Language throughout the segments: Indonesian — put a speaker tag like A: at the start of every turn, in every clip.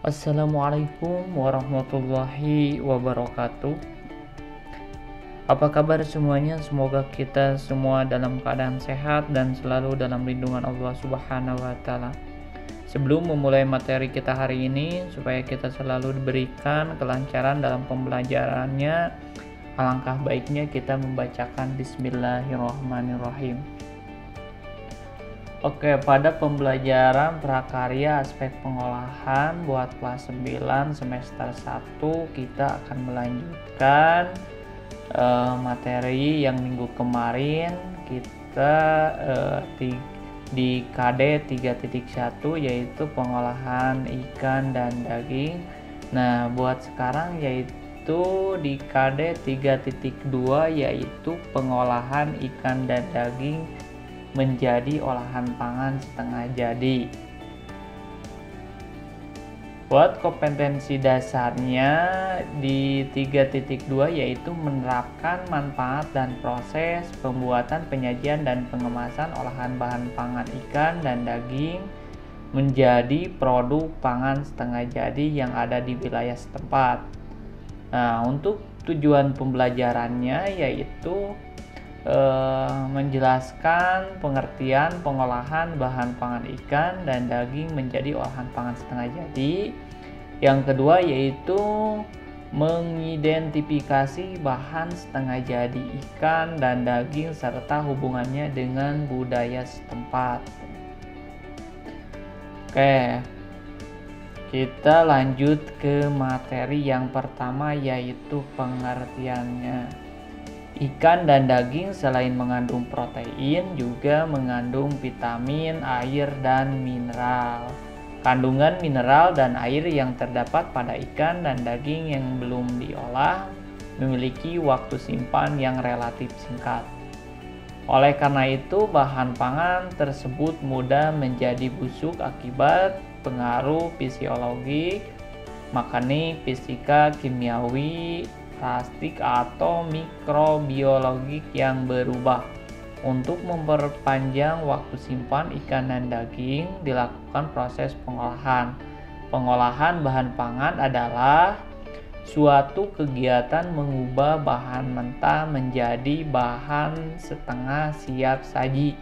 A: Assalamualaikum warahmatullahi wabarakatuh. Apa kabar semuanya? Semoga kita semua dalam keadaan sehat dan selalu dalam lindungan Allah Subhanahu wa taala. Sebelum memulai materi kita hari ini, supaya kita selalu diberikan kelancaran dalam pembelajarannya, alangkah baiknya kita membacakan Bismillahirrahmanirrahim. Oke, pada pembelajaran prakarya aspek pengolahan buat kelas 9 semester 1 kita akan melanjutkan materi yang minggu kemarin kita di KD 3.1 yaitu pengolahan ikan dan daging. Nah, buat sekarang yaitu di KD 3.2 yaitu pengolahan ikan dan daging menjadi olahan pangan setengah jadi. Buat kompetensi dasarnya di 3.2 yaitu menerapkan manfaat dan proses pembuatan, penyajian dan pengemasan olahan bahan pangan ikan dan daging menjadi produk pangan setengah jadi yang ada di wilayah setempat. Nah, untuk tujuan pembelajarannya yaitu menjelaskan pengertian pengolahan bahan pangan ikan dan daging menjadi olahan pangan setengah jadi. Yang kedua yaitu mengidentifikasi bahan setengah jadi ikan dan daging serta hubungannya dengan budaya setempat. Oke, kita lanjut ke materi yang pertama yaitu pengertiannya. Ikan dan daging selain mengandung protein juga mengandung vitamin, air, dan mineral. Kandungan mineral dan air yang terdapat pada ikan dan daging yang belum diolah memiliki waktu simpan yang relatif singkat. Oleh karena itu, bahan pangan tersebut mudah menjadi busuk akibat pengaruh fisiologik, mekanik, fisika, kimiawi, plastik atau mikrobiologik yang berubah. Untuk memperpanjang waktu simpan ikan dan daging dilakukan proses pengolahan. Pengolahan bahan pangan adalah suatu kegiatan mengubah bahan mentah menjadi bahan setengah siap saji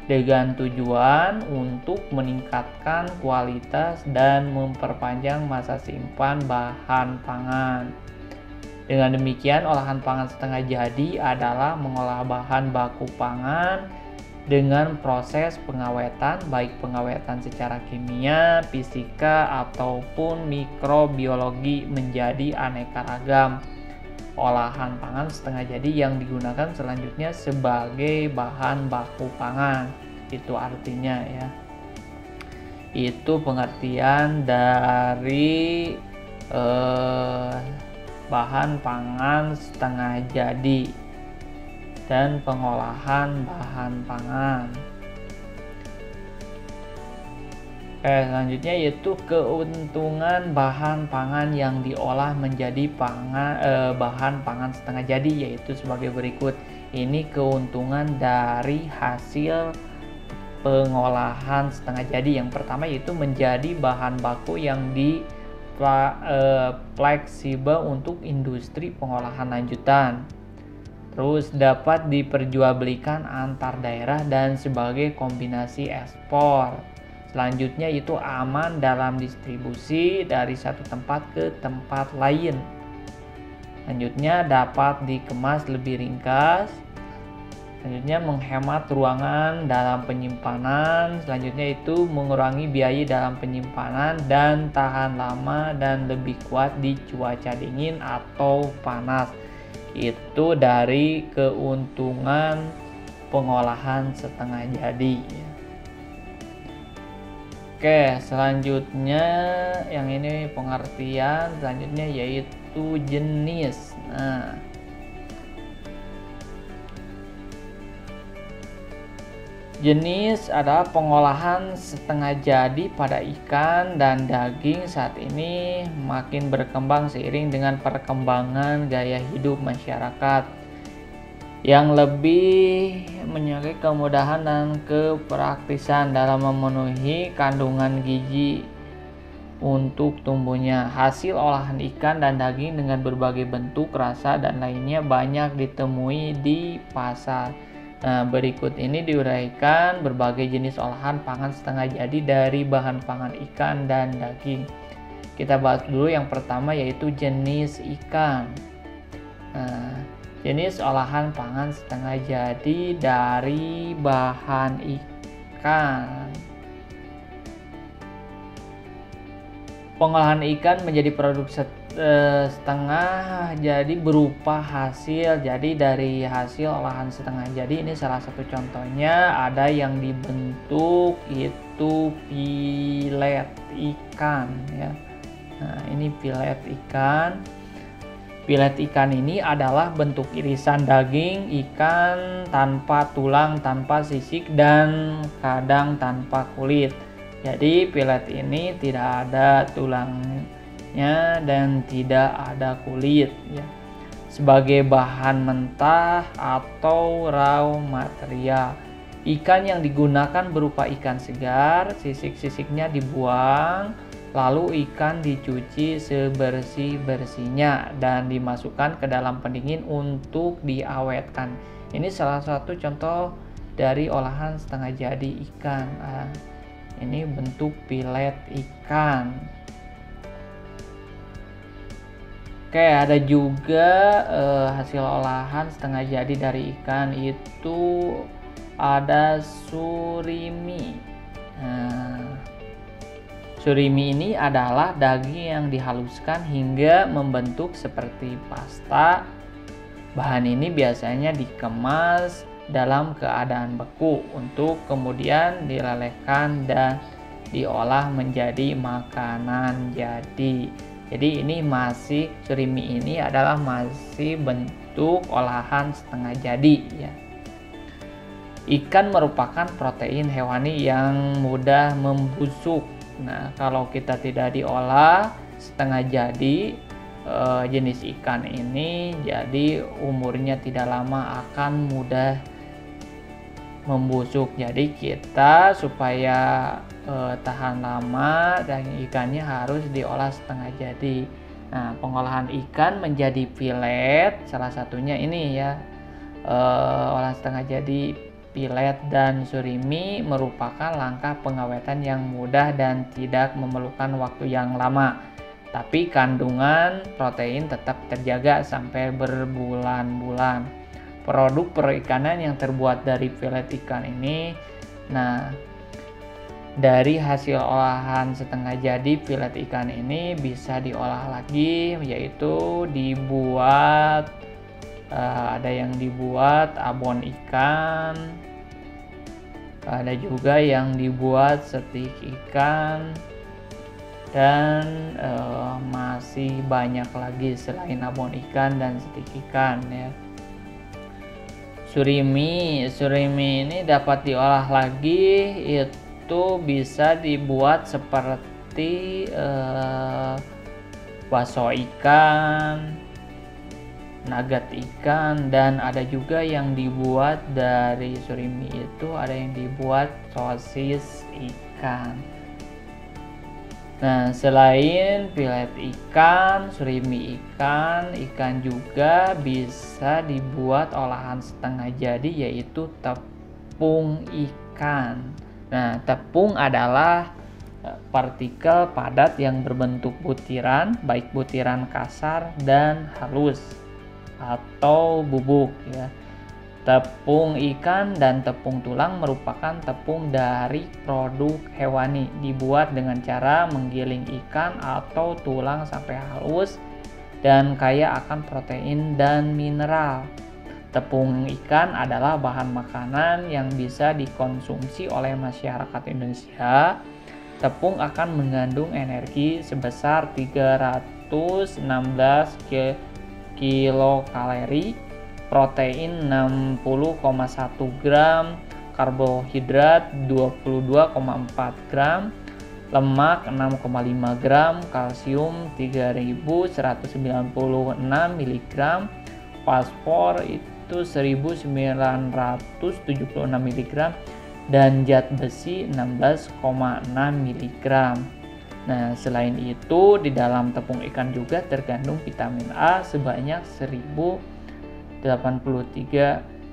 A: dengan tujuan untuk meningkatkan kualitas dan memperpanjang masa simpan bahan pangan. Dengan demikian, olahan pangan setengah jadi adalah mengolah bahan baku pangan dengan proses pengawetan, baik pengawetan secara kimia, fisika, ataupun mikrobiologi menjadi aneka ragam olahan pangan setengah jadi yang digunakan selanjutnya sebagai bahan baku pangan. Itu artinya ya. Itu pengertian dari bahan pangan setengah jadi dan pengolahan bahan pangan. Selanjutnya yaitu keuntungan bahan pangan yang diolah menjadi bahan pangan setengah jadi yaitu sebagai berikut. Ini keuntungan dari hasil pengolahan setengah jadi. Yang pertama yaitu menjadi bahan baku yang fleksibel untuk industri pengolahan lanjutan. Terus dapat diperjualbelikan antar daerah dan sebagai kombinasi ekspor. Selanjutnya itu aman dalam distribusi dari satu tempat ke tempat lain. Selanjutnya dapat dikemas lebih ringkas. Selanjutnya menghemat ruangan dalam penyimpanan. Selanjutnya itu mengurangi biaya dalam penyimpanan dan tahan lama dan lebih kuat di cuaca dingin atau panas. Itu dari keuntungan pengolahan setengah jadi. Oke, selanjutnya yang ini pengertian selanjutnya yaitu jenis. Nah, jenis adalah pengolahan setengah jadi pada ikan dan daging saat ini makin berkembang seiring dengan perkembangan gaya hidup masyarakat yang lebih menyukai kemudahan dan kepraktisan dalam memenuhi kandungan gizi untuk tumbuhnya. Hasil olahan ikan dan daging dengan berbagai bentuk, rasa, dan lainnya banyak ditemui di pasar. Nah, berikut ini diuraikan berbagai jenis olahan pangan setengah jadi dari bahan pangan ikan dan daging. Kita bahas dulu yang pertama, yaitu jenis ikan. Nah, jenis olahan pangan setengah jadi dari bahan ikan. Pengolahan ikan menjadi produk setengah jadi berupa hasil jadi dari hasil olahan setengah jadi. Ini salah satu contohnya, ada yang dibentuk itu filet ikan ya. Nah, ini filet ikan. Filet ikan ini adalah bentuk irisan daging ikan tanpa tulang, tanpa sisik, dan kadang tanpa kulit. Jadi filet ini tidak ada tulangnya dan tidak ada kulit ya. Sebagai bahan mentah atau raw material, ikan yang digunakan berupa ikan segar, sisik-sisiknya dibuang, lalu ikan dicuci sebersih-bersihnya dan dimasukkan ke dalam pendingin untuk diawetkan. Ini salah satu contoh dari olahan setengah jadi ikan. Ini bentuk filet ikan. Oke, ada juga hasil olahan setengah jadi dari ikan, itu ada surimi. Nah, surimi ini adalah daging yang dihaluskan hingga membentuk seperti pasta. Bahan ini biasanya dikemas dalam keadaan beku untuk kemudian dilelehkan dan diolah menjadi makanan jadi. Jadi ini masih, surimi ini adalah masih bentuk olahan setengah jadi ya. Ikan merupakan protein hewani yang mudah membusuk. Nah, kalau kita tidak diolah setengah jadi jenis ikan ini, jadi umurnya tidak lama akan mudah membusuk. Jadi kita supaya tahan lama, daging ikannya harus diolah setengah jadi. Nah, pengolahan ikan menjadi filet salah satunya ini ya, olahan setengah jadi filet dan surimi merupakan langkah pengawetan yang mudah dan tidak memerlukan waktu yang lama, tapi kandungan protein tetap terjaga sampai berbulan-bulan. Produk perikanan yang terbuat dari filet ikan ini, nah, dari hasil olahan setengah jadi filet ikan ini bisa diolah lagi, yaitu dibuat ada yang dibuat abon ikan, ada juga yang dibuat stik ikan, dan masih banyak lagi selain abon ikan dan stik ikan ya. Surimi ini dapat diolah lagi, itu bisa dibuat seperti bakso ikan, nugget ikan, dan ada juga yang dibuat dari surimi itu, ada yang dibuat sosis ikan. Nah, selain filet ikan, surimi ikan juga bisa dibuat olahan setengah jadi, yaitu tepung ikan. Nah, tepung adalah partikel padat yang berbentuk butiran, baik butiran kasar dan halus atau bubuk ya. Tepung ikan dan tepung tulang merupakan tepung dari produk hewani, dibuat dengan cara menggiling ikan atau tulang sampai halus dan kaya akan protein dan mineral. Tepung ikan adalah bahan makanan yang bisa dikonsumsi oleh masyarakat Indonesia. Tepung akan mengandung energi sebesar 316 kilokalori, protein 60,1 gram, karbohidrat 22,4 gram, lemak 6,5 gram, kalsium 3196 mg, fosfor itu 1976 mg, dan zat besi 16,6 mg. Nah, selain itu di dalam tepung ikan juga terkandung vitamin A sebanyak 1083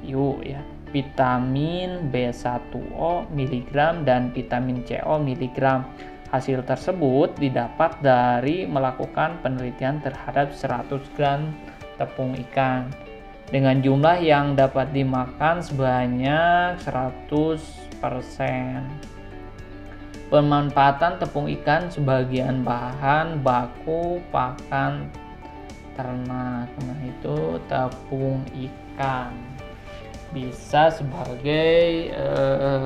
A: IU ya, vitamin B1O miligram dan vitamin CO miligram. Hasil tersebut didapat dari melakukan penelitian terhadap 100 gram tepung ikan dengan jumlah yang dapat dimakan sebanyak 100%. Pemanfaatan tepung ikan sebagian bahan baku pakan ternak. Nah, itu tepung ikan bisa sebagai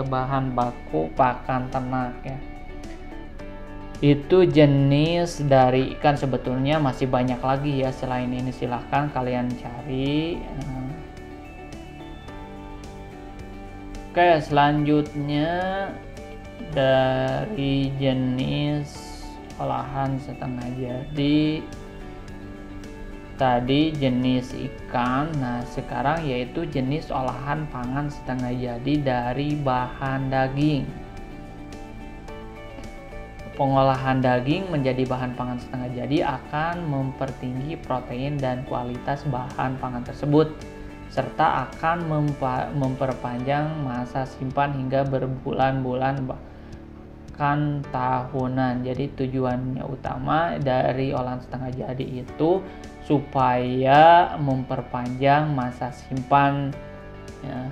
A: bahan baku pakan ternak ya. Itu jenis dari ikan, sebetulnya masih banyak lagi ya selain ini, silahkan kalian cari. Oke, selanjutnya dari jenis olahan setengah jadi, tadi jenis ikan. Nah, sekarang yaitu jenis olahan pangan setengah jadi dari bahan daging. Pengolahan daging menjadi bahan pangan setengah jadi akan mempertinggi protein dan kualitas bahan pangan tersebut, serta akan memperpanjang masa simpan hingga berbulan-bulan bahkan tahunan. Jadi tujuannya utama dari olahan setengah jadi itu supaya memperpanjang masa simpan ya.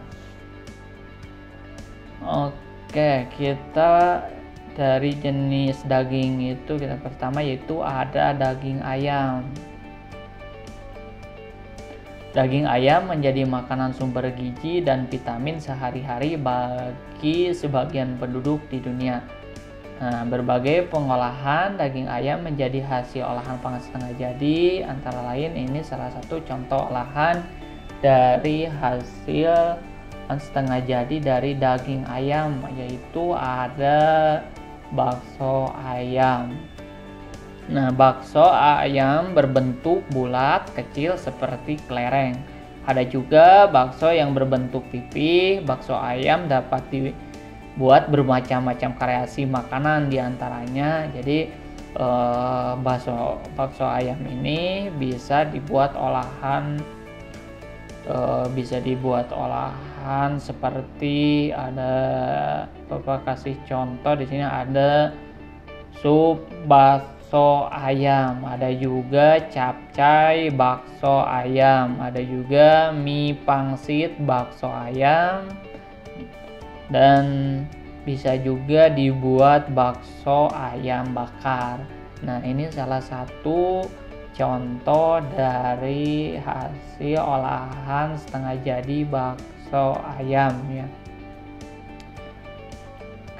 A: Oke, kita dari jenis daging itu kita pertama yaitu ada daging ayam. Daging ayam menjadi makanan sumber gizi dan vitamin sehari-hari bagi sebagian penduduk di dunia. Nah, berbagai pengolahan daging ayam menjadi hasil olahan pangan setengah jadi, antara lain ini salah satu contoh olahan dari hasil setengah jadi dari daging ayam, yaitu ada bakso ayam. Nah, bakso ayam berbentuk bulat kecil seperti kelereng. Ada juga bakso yang berbentuk pipih. Bakso ayam dapat dibuat bermacam-macam variasi makanan diantaranya. Jadi bakso ayam ini bisa dibuat olahan seperti ada Bapak kasih contoh di sini, ada sup bakso ayam, ada juga capcay bakso ayam, ada juga mie pangsit bakso ayam, dan bisa juga dibuat bakso ayam bakar. Nah, ini salah satu contoh dari hasil olahan setengah jadi bakso ayam ya.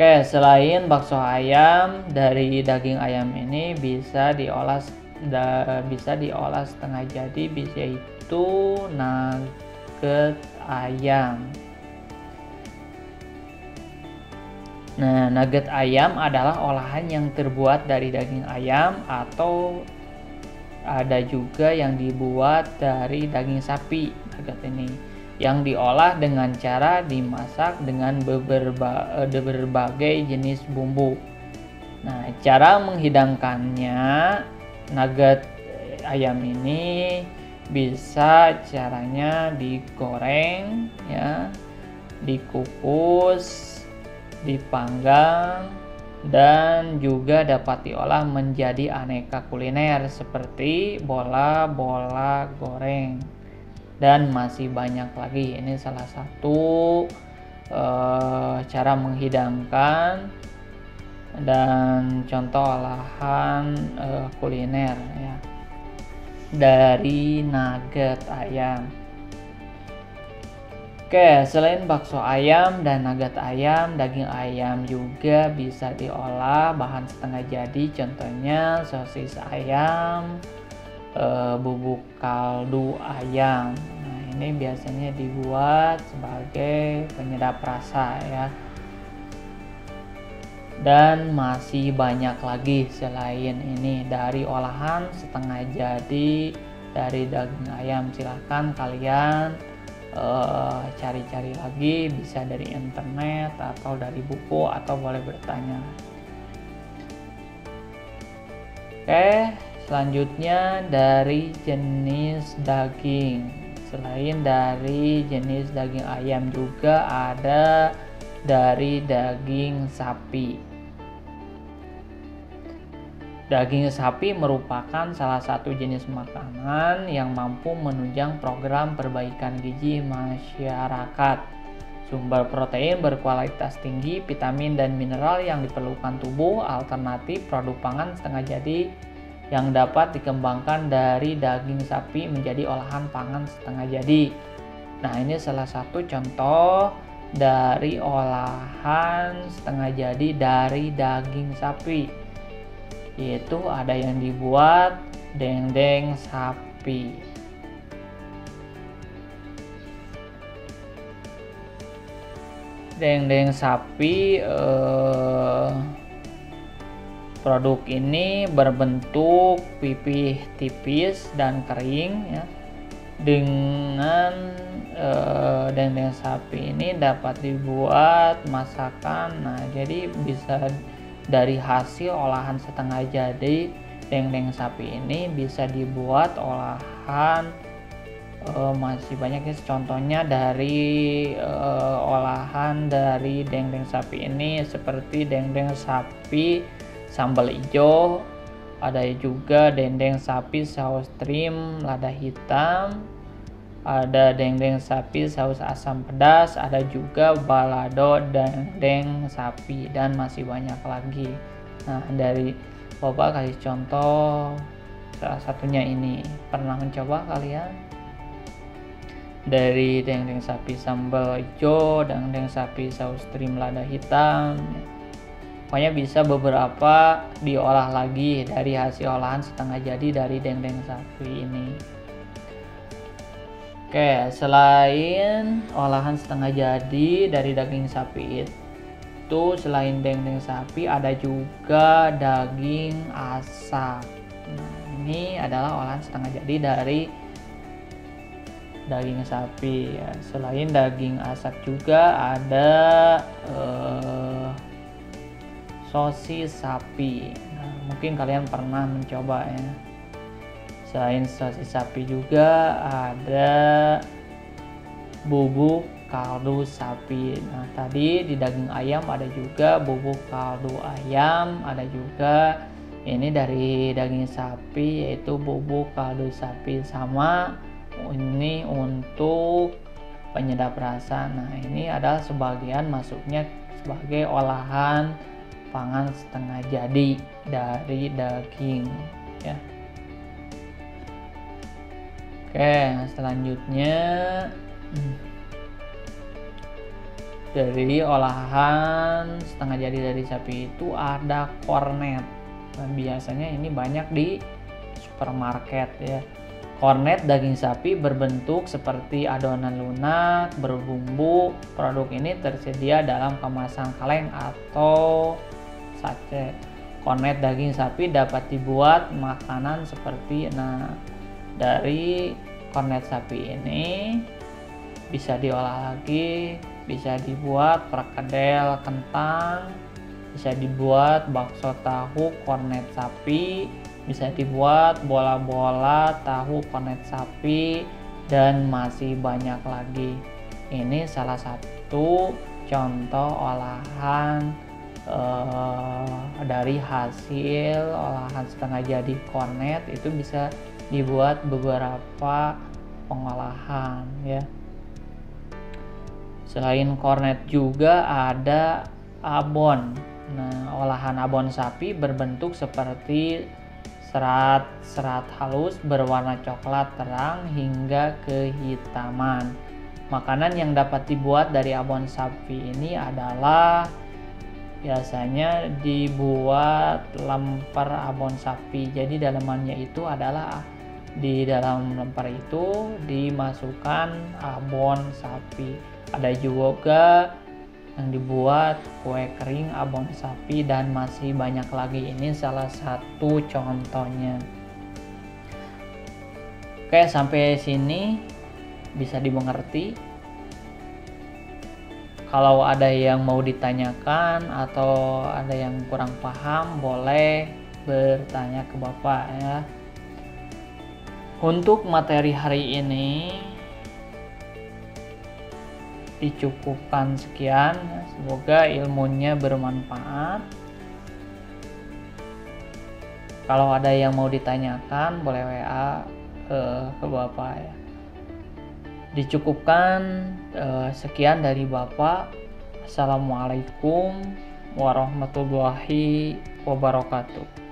A: Oke, selain bakso ayam, dari daging ayam ini bisa diolah setengah jadi, yaitu nugget ayam. Nah, nugget ayam adalah olahan yang terbuat dari daging ayam, atau ada juga yang dibuat dari daging sapi. Nugget ini yang diolah dengan cara dimasak dengan berbagai jenis bumbu. Nah, cara menghidangkannya nugget ayam ini bisa caranya digoreng ya, dikukus, dipanggang, dan juga dapat diolah menjadi aneka kuliner seperti bola-bola goreng, dan masih banyak lagi. Ini salah satu cara menghidangkan dan contoh olahan kuliner ya dari nugget ayam. Oke, selain bakso ayam dan nugget ayam, daging ayam juga bisa diolah bahan setengah jadi, contohnya sosis ayam, bubuk kaldu ayam. Nah, ini biasanya dibuat sebagai penyedap rasa ya. Dan masih banyak lagi selain ini dari olahan setengah jadi dari daging ayam. Silahkan kalian cari-cari lagi, bisa dari internet atau dari buku, atau boleh bertanya. Oke, selanjutnya dari jenis daging. Selain dari jenis daging ayam juga ada dari daging sapi. Daging sapi merupakan salah satu jenis makanan yang mampu menunjang program perbaikan gizi masyarakat. Sumber protein berkualitas tinggi, vitamin dan mineral yang diperlukan tubuh, alternatif produk pangan setengah jadi yang dapat dikembangkan dari daging sapi menjadi olahan pangan setengah jadi. Nah, ini salah satu contoh dari olahan setengah jadi dari daging sapi, yaitu ada yang dibuat dendeng sapi. Dendeng sapi produk ini berbentuk pipih tipis dan kering ya. Dengan dendeng sapi ini dapat dibuat masakan. Nah, jadi bisa dari hasil olahan setengah jadi dendeng sapi ini bisa dibuat olahan masih banyak ya. Contohnya dari olahan dari dendeng sapi ini seperti dendeng sapi sambal hijau, ada juga dendeng sapi saus trim lada hitam, ada dendeng sapi saus asam pedas, ada juga balado dendeng sapi, dan masih banyak lagi. Nah, dari Bapak kasih contoh salah satunya ini. Pernah mencoba kalian? Dari dendeng sapi sambal hijau, dendeng sapi saus trim lada hitam, pokoknya bisa beberapa diolah lagi dari hasil olahan setengah jadi dari dendeng sapi ini. Oke, selain olahan setengah jadi dari daging sapi itu, selain dendeng sapi ada juga daging asap. Nah, ini adalah olahan setengah jadi dari daging sapi ya. Selain daging asap juga ada sosis sapi. Nah, mungkin kalian pernah mencoba ya. Selain sosis sapi juga ada bubuk kaldu sapi. Nah, tadi di daging ayam ada juga bubuk kaldu ayam, ada juga ini dari daging sapi yaitu bubuk kaldu sapi, sama ini untuk penyedap rasa. Nah, ini adalah sebagian masuknya sebagai olahan pangan setengah jadi dari daging ya. Oke, selanjutnya dari olahan setengah jadi dari sapi itu ada kornet. Nah, biasanya ini banyak di supermarket ya. Kornet daging sapi berbentuk seperti adonan lunak berbumbu. Produk ini tersedia dalam kemasan kaleng atau sachet. Kornet daging sapi dapat dibuat makanan seperti dari kornet sapi ini bisa diolah lagi, bisa dibuat perkedel kentang, bisa dibuat bakso tahu kornet sapi, bisa dibuat bola-bola tahu kornet sapi, dan masih banyak lagi. Ini salah satu contoh olahan dari hasil olahan setengah jadi kornet. Itu bisa dibuat beberapa pengolahan ya. Selain kornet juga ada abon. Nah, olahan abon sapi berbentuk seperti serat-serat halus berwarna coklat terang hingga kehitaman. Makanan yang dapat dibuat dari abon sapi ini adalah biasanya dibuat lemper abon sapi. Jadi dalamannya itu adalah di dalam lemper itu dimasukkan abon sapi. Ada juga yang dibuat kue kering abon sapi, dan masih banyak lagi. Ini salah satu contohnya. Oke, sampai sini bisa dimengerti. Kalau ada yang mau ditanyakan atau ada yang kurang paham, boleh bertanya ke Bapak ya. Untuk materi hari ini dicukupkan sekian. Semoga ilmunya bermanfaat. Kalau ada yang mau ditanyakan boleh WA ke Bapak ya. Dicukupkan sekian dari Bapak. Assalamualaikum warahmatullahi wabarakatuh.